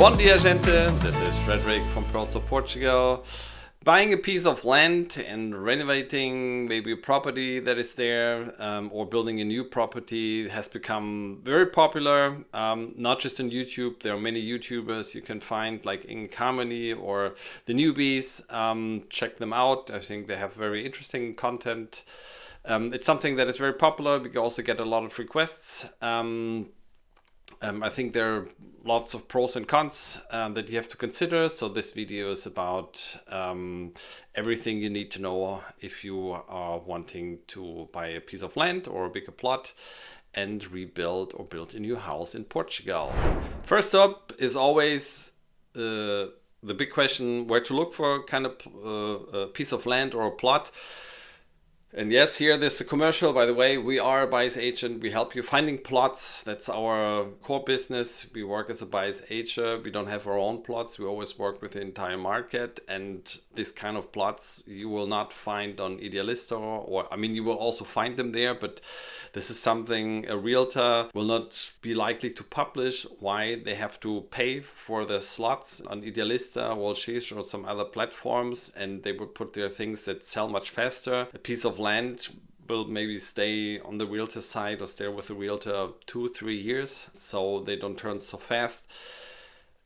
Bom dia, gente. This is Frederick from Portugal. Buying a piece of land and renovating maybe a property that is there, or building a new property has become very popular, not just on YouTube. There are many YouTubers you can find, like in Harmony or the newbies. Check them out. I think they have very interesting content. It's something that is very popular. We also get a lot of requests. I think there are lots of pros and cons that you have to consider. So this video is about everything you need to know if you are wanting to buy a piece of land or a bigger plot and rebuild or build a new house in Portugal. First up is always the big question, where to look for kind of a piece of land or a plot. And yes, here there's a commercial. By the way, we are a buyer's agent. We help you finding plots. That's our core business. We work as a buyer's agent. We don't have our own plots. We always work with the entire market. And this kind of plots you will not find on Idealista, or I mean, you will also find them there, but this is something a realtor will not be likely to publish. Why? They have to pay for the slots on Idealista, Wallsheesh, or some other platforms, and they will put their things that sell much faster. A piece of land will maybe stay on the realtor side or stay with the realtor 2-3 years, so they don't turn so fast.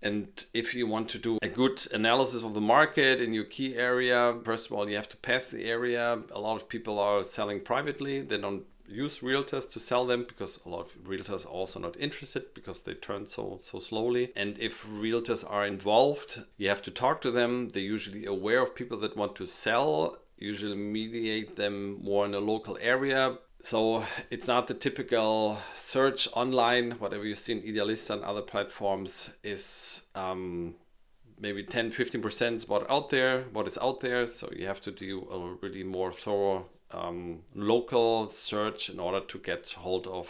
And if you want to do a good analysis of the market in your key area, first of all, you have to pass the area. A lot of people are selling privately. They don't use realtors to sell them because a lot of realtors are also not interested because they turn so slowly. And if realtors are involved, you have to talk to them. They're usually aware of people that want to sell, usually mediate them more in a local area. So it's not the typical search online. Whatever you see in Idealista and other platforms is maybe 10-15% what is out there. So you have to do a really more thorough local search in order to get hold of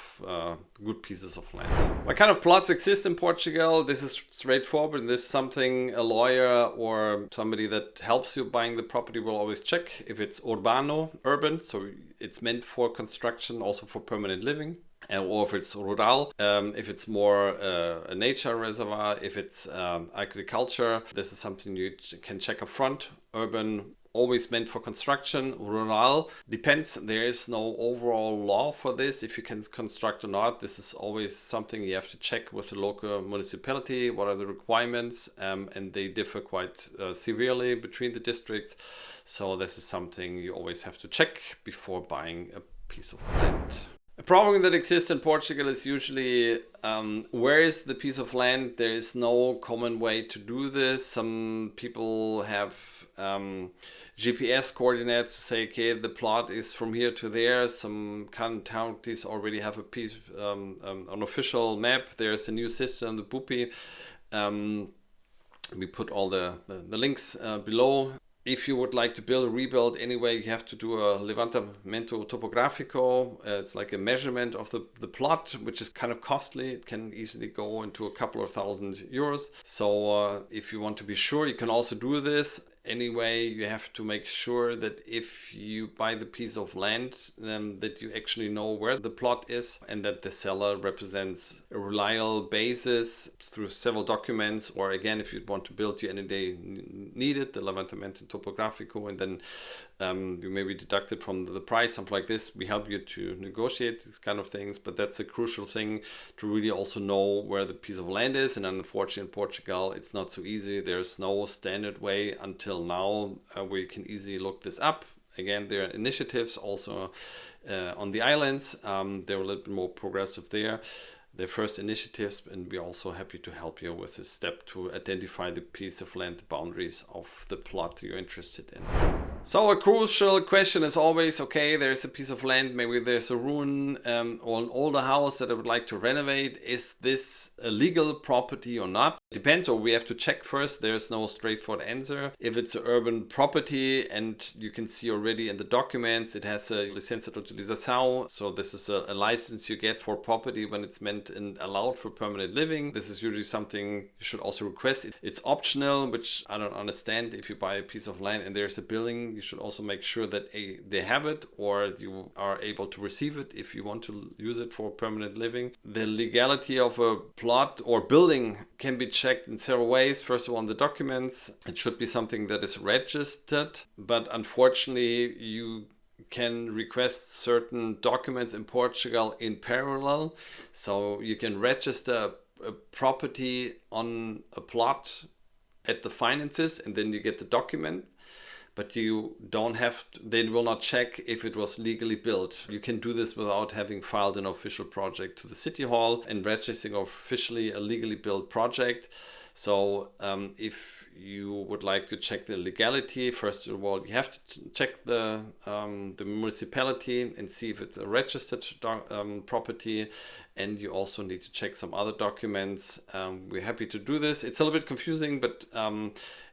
good pieces of land. What kind of plots exist in Portugal? This is straightforward, and this is something a lawyer or somebody that helps you buying the property will always check. If it's urban, so it's meant for construction, also for permanent living. Or if it's rural, if it's more a nature reservoir, if it's agriculture, this is something you can check up front. Urban, always meant for construction. Rural depends. There is no overall law for this, if you can construct or not. This is always something you have to check with the local municipality. What are the requirements? And they differ quite severely between the districts. So this is something you always have to check before buying a piece of land. A problem that exists in Portugal is usually where is the piece of land? There is no common way to do this. Some people have GPS coordinates to say, okay, the plot is from here to there. Some counties already have a piece, an official map. There's a new system, the Bupi. We put all the links below. If you would like to build or rebuild anyway, you have to do a levantamento topográfico. It's like a measurement of the plot, which is kind of costly. It can easily go into a couple of €1,000. So if you want to be sure, you can also do this. Anyway, you have to make sure that if you buy the piece of land, that you actually know where the plot is and that the seller represents a reliable basis through several documents. Or again, if you want to build, you any day need it, the levantamento topográfico, and then you may be deducted from the price, something like this. We help you to negotiate these kind of things, but that's a crucial thing to really also know where the piece of land is. And unfortunately in Portugal, it's not so easy. There's no standard way until now where you can easily look this up. Again, there are initiatives also on the islands. They're a little bit more progressive there. The first initiatives, and we're also happy to help you with this step to identify the piece of land, the boundaries of the plot you're interested in. So a crucial question is always, okay, there's a piece of land, maybe there's a ruin or an older house that I would like to renovate. Is this a legal property or not? It depends, or we have to check first. There's no straightforward answer. If it's an urban property and you can see already in the documents, it has a licença de utilização. So this is a license you get for property when it's meant and allowed for permanent living. This is usually something you should also request. It's optional, which I don't understand. If you buy a piece of land and there's a building You should also make sure that they have it, or you are able to receive it if you want to use it for permanent living. The legality of a plot or building can be checked in several ways. First of all, on the documents, it should be something that is registered, but unfortunately you can request certain documents in Portugal in parallel. So you can register a property on a plot at the finances, and then you get the document, but you don't have to, they will not check if it was legally built. You can do this without having filed an official project to the city hall and registering officially a legally built project. So if you would like to check the legality, first of all, you have to check the municipality and see if it's a registered property, and you also need to check some other documents. We're happy to do this. It's a little bit confusing, but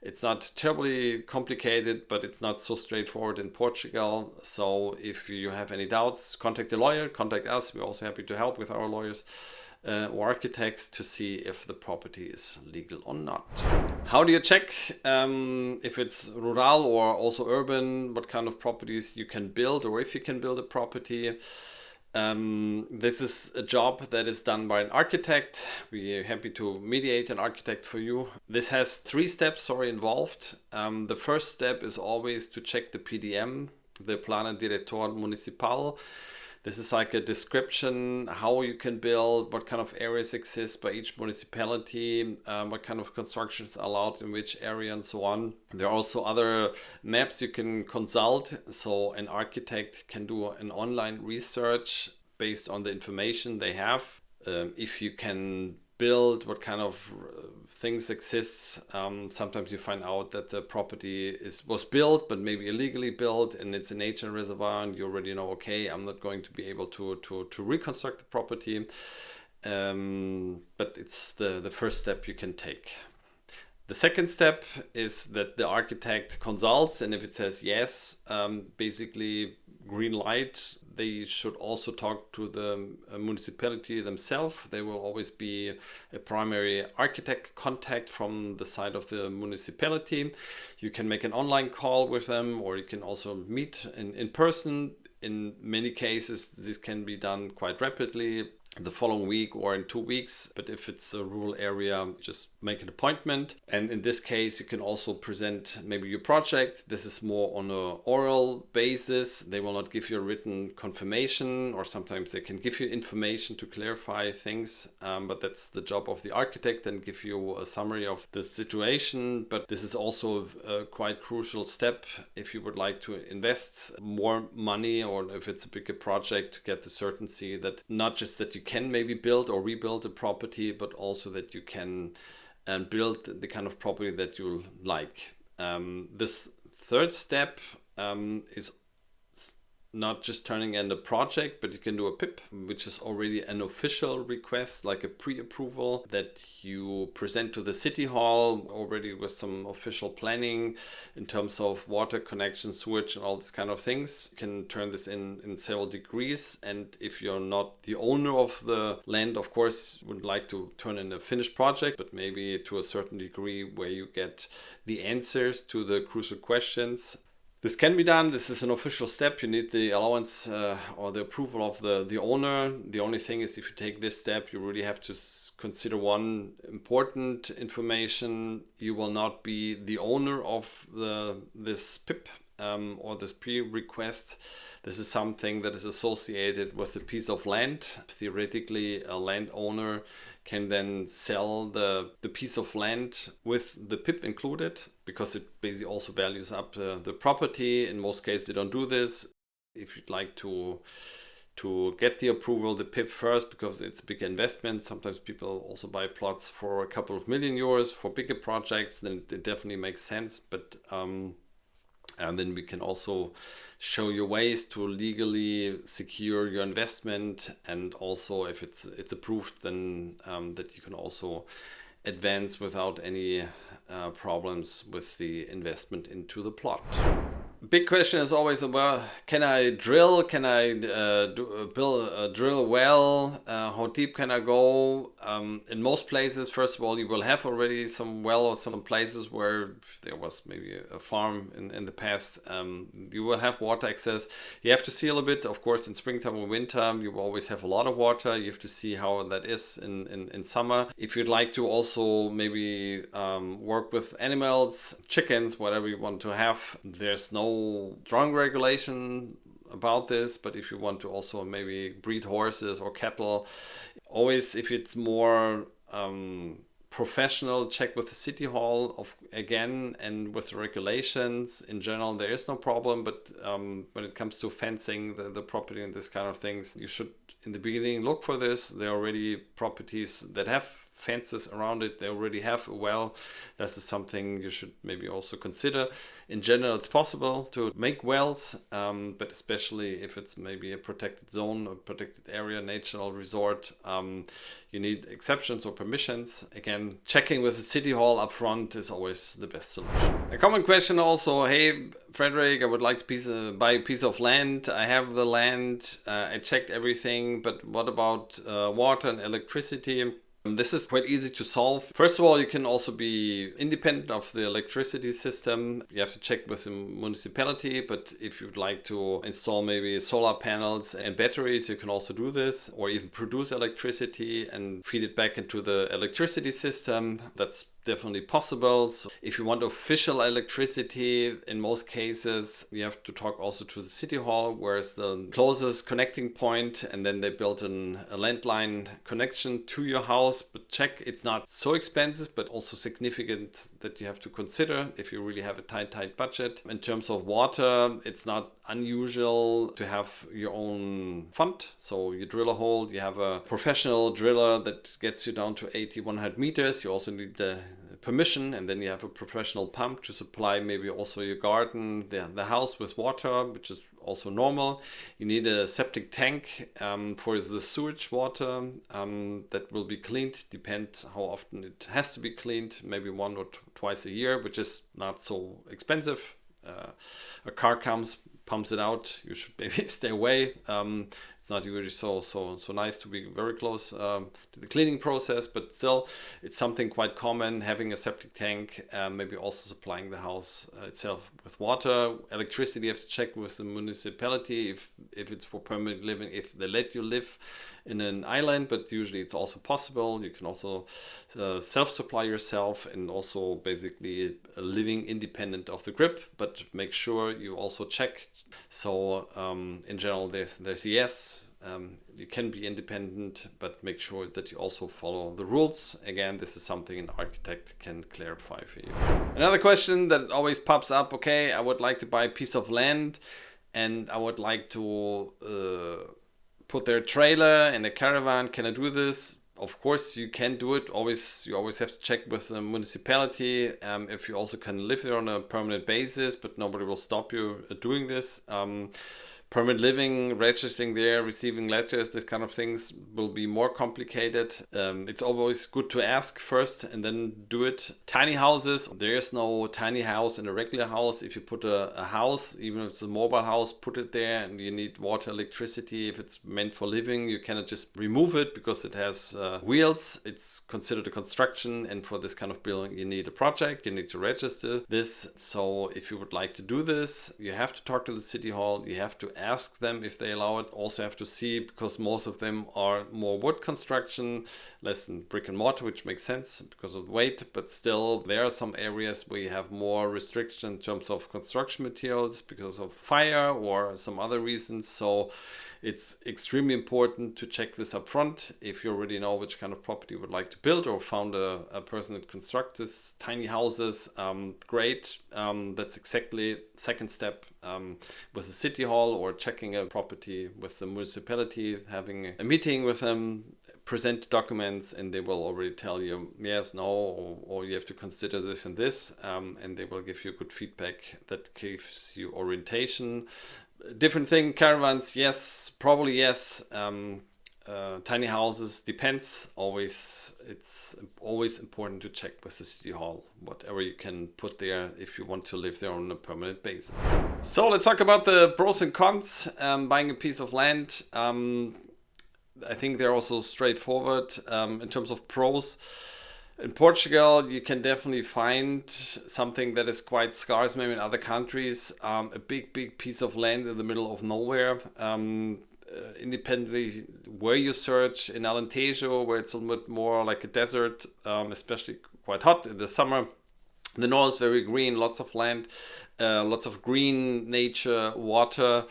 it's not terribly complicated, but it's not so straightforward in Portugal. So if you have any doubts, contact the lawyer, contact us. We're also happy to help with our lawyers or architects to see if the property is legal or not. How do you check if it's rural or also urban, what kind of properties you can build, or if you can build a property? This is a job that is done by an architect. We're happy to mediate an architect for you. This has 3 steps involved. The first step is always to check the PDM, the Plano Director Municipal. This is like a description, how you can build, what kind of areas exist by each municipality, what kind of constructions are allowed in which area, and so on. There are also other maps you can consult. So an architect can do an online research based on the information they have. If you can build, what kind of things exist. Sometimes you find out that the property was built, but maybe illegally built, and it's a nature reservoir, and you already know, okay, I'm not going to be able to reconstruct the property. But it's the first step you can take. The second step is that the architect consults, and if it says yes, basically green light, they should also talk to the municipality themselves. They will always be a primary architect contact from the side of the municipality. You can make an online call with them, or you can also meet in person. In many cases, this can be done quite rapidly, the following week or in 2 weeks. But if it's a rural area, just make an appointment. And in this case, you can also present maybe your project. This is more on an oral basis. They will not give you a written confirmation, or sometimes they can give you information to clarify things. But that's the job of the architect, and give you a summary of the situation. But this is also a quite crucial step if you would like to invest more money, or if it's a bigger project, to get the certainty that not just that you can maybe build or rebuild a property, but also that you can build the kind of property that you like. This third step is not just turning in a project, but you can do a PIP, which is already an official request, like a pre-approval that you present to the city hall already with some official planning in terms of water connection, sewage, and all these kind of things. You can turn this in several degrees. And if you're not the owner of the land, of course, you would like to turn in a finished project, but maybe to a certain degree where you get the answers to the crucial questions. This can be done. This is an official step. You need the allowance or the approval of the owner. The only thing is, if you take this step, you really have to consider one important information. You will not be the owner of this PIP or this pre-request. This is something that is associated with a piece of land. Theoretically, a landowner can then sell the piece of land with the PIP included, because it basically also values up the property. In most cases, you don't do this. If you'd like to get the approval, the PIP first, because it's a big investment. Sometimes people also buy plots for a couple of million euros for bigger projects, then it definitely makes sense. But and then we can also show you ways to legally secure your investment, and also if it's approved, then that you can also advance without any problems with the investment into the plot. Big question is always, well, can I drill? Can I build a drill well? How deep can I go? In most places, first of all, you will have already some well, or some places where there was maybe a farm in the past. You will have water access. You have to see a little bit, of course, in springtime or winter, you will always have a lot of water. You have to see how that is in summer. If you'd like to also maybe work with animals, chickens, whatever you want to have, there's no strong regulation about this, but if you want to also maybe breed horses or cattle, always, if it's more professional, check with the city hall of again, and with the regulations in general there is no problem, but when it comes to fencing the property and this kind of things, you should in the beginning look for this. There are already properties that have fences around it, they already have a well. This is something you should maybe also consider. In general, it's possible to make wells, but especially if it's maybe a protected zone, a protected area, natural resort, you need exceptions or permissions. Again, checking with the city hall up front is always the best solution. A common question also, hey Frederick, I would like to buy a piece of land. I have the land, I checked everything, but what about water and electricity? This is quite easy to solve. First of all, you can also be independent of the electricity system. You have to check with the municipality, but if you'd like to install maybe solar panels and batteries, you can also do this, or even produce electricity and feed it back into the electricity system. That's definitely possible. So if you want official electricity, in most cases you have to talk also to the city hall, where is the closest connecting point, and then they built a landline connection to your house. But check, it's not so expensive, but also significant that you have to consider if you really have a tight budget. In terms of water, it's not unusual to have your own fund. So you drill a hole, you have a professional driller that gets you down to 80-100 meters. You also need the permission, and then you have a professional pump to supply maybe also your garden, the house with water, which is also normal. You need a septic tank for the sewage water that will be cleaned. Depends how often it has to be cleaned, maybe one or twice a year, which is not so expensive. A car comes, pumps it out. You should maybe stay away. It's not usually so nice to be very close to the cleaning process, but still, it's something quite common. Having a septic tank, maybe also supplying the house itself with water. Electricity, you have to check with the municipality if it's for permanent living, if they let you live in an island, but usually it's also possible. You can also self-supply yourself and also basically living independent of the grid, but make sure you also check. So in general, there's yes, you can be independent, but make sure that you also follow the rules. Again, this is something an architect can clarify for you. Another question that always pops up, okay, I would like to buy a piece of land and I would like to put their trailer in a caravan. Can I do this? Of course you can do it. You always have to check with the municipality if you also can live there on a permanent basis, but nobody will stop you doing this. Permanent living, registering there, receiving letters, this kind of things will be more complicated. It's always good to ask first and then do it. Tiny houses, there is no tiny house in a regular house. If you put a house, even if it's a mobile house, put it there, and you need water, electricity. If it's meant for living, you cannot just remove it because it has wheels. It's considered a construction, and for this kind of building you need a project, you need to register this. So if you would like to do this, you have to talk to the city hall, you have to ask them if they allow it. Also have to see, because most of them are more wood construction, less than brick and mortar, which makes sense because of weight, but still there are some areas where you have more restriction in terms of construction materials because of fire or some other reasons. So it's extremely important to check this up front. If you already know which kind of property you would like to build, or found a person that constructs this tiny houses, great. That's exactly second step with the city hall, or checking a property with the municipality, having a meeting with them, present documents, and they will already tell you yes, no, or you have to consider this and this, and they will give you good feedback that gives you orientation. Different thing, caravans, yes, probably yes. tiny houses depends. Always, it's always important to check with the city hall whatever you can put there if you want to live there on a permanent basis. So let's talk about the pros and cons. Buying a piece of land. I think they're also straightforward in terms of pros. In Portugal, you can definitely find something that is quite scarce, maybe in other countries. A big piece of land in the middle of nowhere. Independently, where you search in Alentejo, where it's a little bit more like a desert, especially quite hot in the summer. The north is very green, lots of land, lots of green nature, water.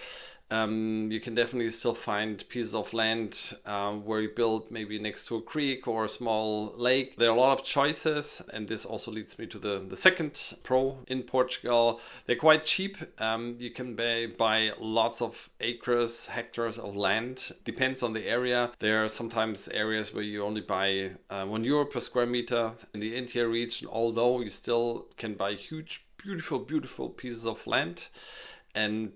You can definitely still find pieces of land where you build maybe next to a creek or a small lake. There are a lot of choices, and this also leads me to the second pro in Portugal. They're quite cheap. You can buy lots of acres, hectares of land. Depends on the area. There are sometimes areas where you only buy €1 per square meter in the interior region, although you still can buy huge, beautiful pieces of land. And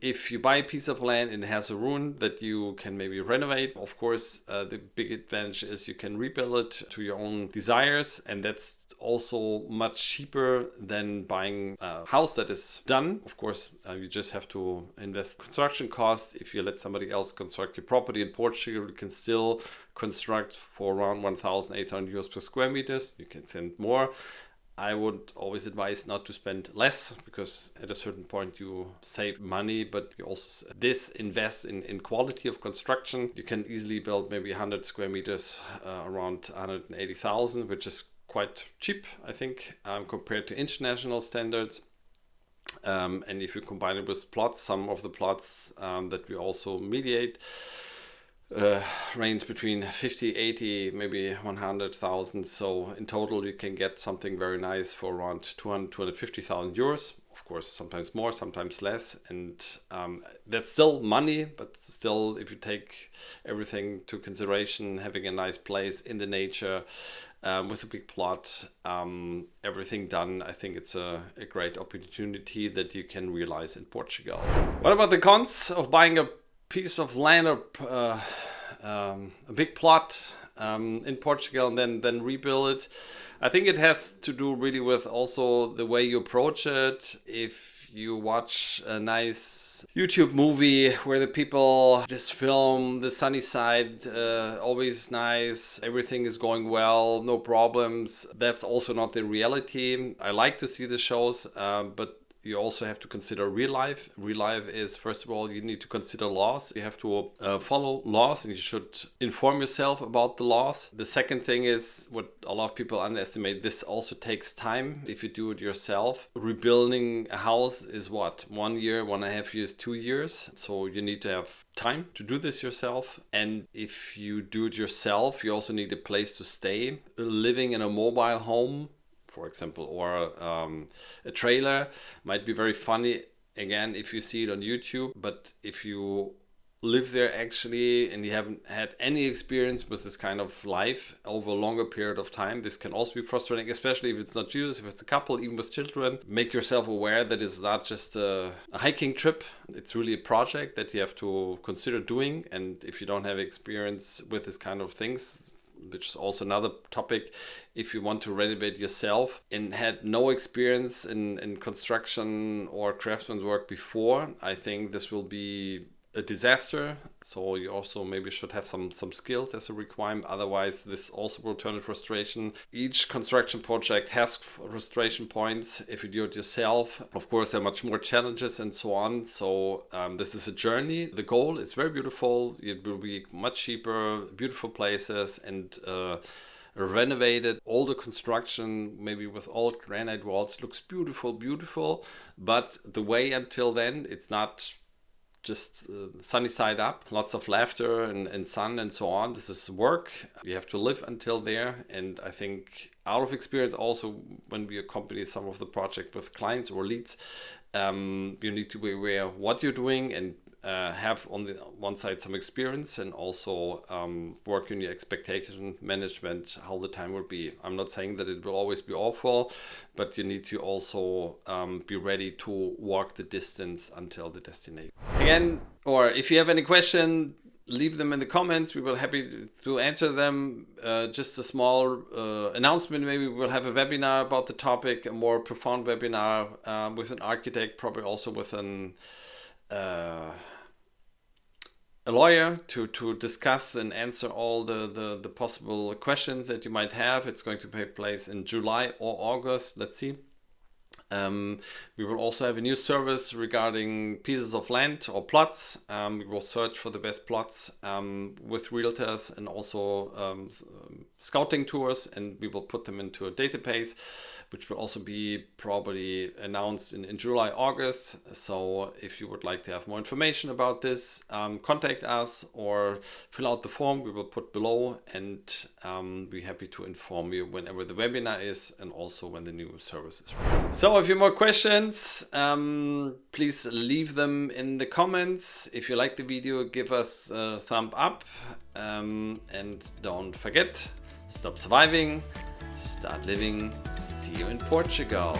if you buy a piece of land and it has a ruin that you can maybe renovate, of course, the big advantage is you can rebuild it to your own desires. And that's also much cheaper than buying a house that is done. Of course, you just have to invest construction costs. If you let somebody else construct your property in Portugal, you can still construct for around €1,800 per square meters. You can send more. I would always advise not to spend less, because at a certain point you save money, but you also disinvest in quality of construction. You can easily build maybe 100 square meters around 180,000, which is quite cheap, I think, compared to international standards. And if you combine it with plots, some of the plots that we also mediate range between 50, 80, maybe 100,000. So in total, you can get something very nice for around 200, 250,000 euros. Of course, sometimes more, sometimes less. And that's still money, but still, if you take everything to consideration, having a nice place in the nature, with a big plot, everything done, I think it's a great opportunity that you can realize in Portugal. What about the cons of buying a piece of land or a big plot in Portugal and then rebuild it? I think it has to do really with also the way you approach it. If you watch a nice YouTube movie where the people just film the sunny side, always nice, everything is going well, no problems, that's also not the reality. I like to see the shows, but you also have to consider real life. Real life is, first of all, you need to consider laws. You have to follow laws, and you should inform yourself about the laws. The second thing is what a lot of people underestimate. This also takes time if you do it yourself. Rebuilding a house is what? 1 year, 1.5 years, 2 years. So you need to have time to do this yourself. And if you do it yourself, you also need a place to stay. Living in a mobile home, for example, or a trailer might be very funny, again, if you see it on YouTube. But if you live there actually and you haven't had any experience with this kind of life over a longer period of time, this can also be frustrating, especially if it's not you, if it's a couple, even with children. Make yourself aware that it's not just a hiking trip. It's really a project that you have to consider doing. And if you don't have experience with this kind of things, which is also another topic, if you want to renovate yourself and had no experience in construction or craftsman's work before, I think this will be a disaster. So you also maybe should have some skills as a requirement. Otherwise, this also will turn into frustration. Each construction project has frustration points if you do it yourself. Of course, there are much more challenges and so on. So this is a journey. The goal is very beautiful. It will be much cheaper, beautiful places, and renovated. All the construction, maybe with old granite walls, looks beautiful. But the way until then, it's not just sunny side up, lots of laughter and sun and so on. This is work. You have to live until there. And I think out of experience also, when we accompany some of the project with clients or leads, you need to be aware of what you're doing and have on the one side some experience, and also work on your expectation management, how the time will be. I'm not saying that it will always be awful, but you need to also be ready to walk the distance until the destination. Again, or if you have any question, leave them in the comments. We will happy to answer them. Just a small announcement, maybe we'll have a webinar about the topic, a more profound webinar with an architect, probably also with a lawyer to discuss and answer all the possible questions that you might have. It's going to take place in July or August. Let's see. We will also have a new service regarding pieces of land or plots. We will search for the best plots with realtors and also scouting tours, and we will put them into a database, which will also be probably announced in July, August. So if you would like to have more information about this, contact us or fill out the form we will put below, and we're happy to inform you whenever the webinar is and also when the new service is ready. So if you have more questions, please leave them in the comments. If you like the video, give us a thumb up, and don't forget, stop surviving, start living. See you in Portugal.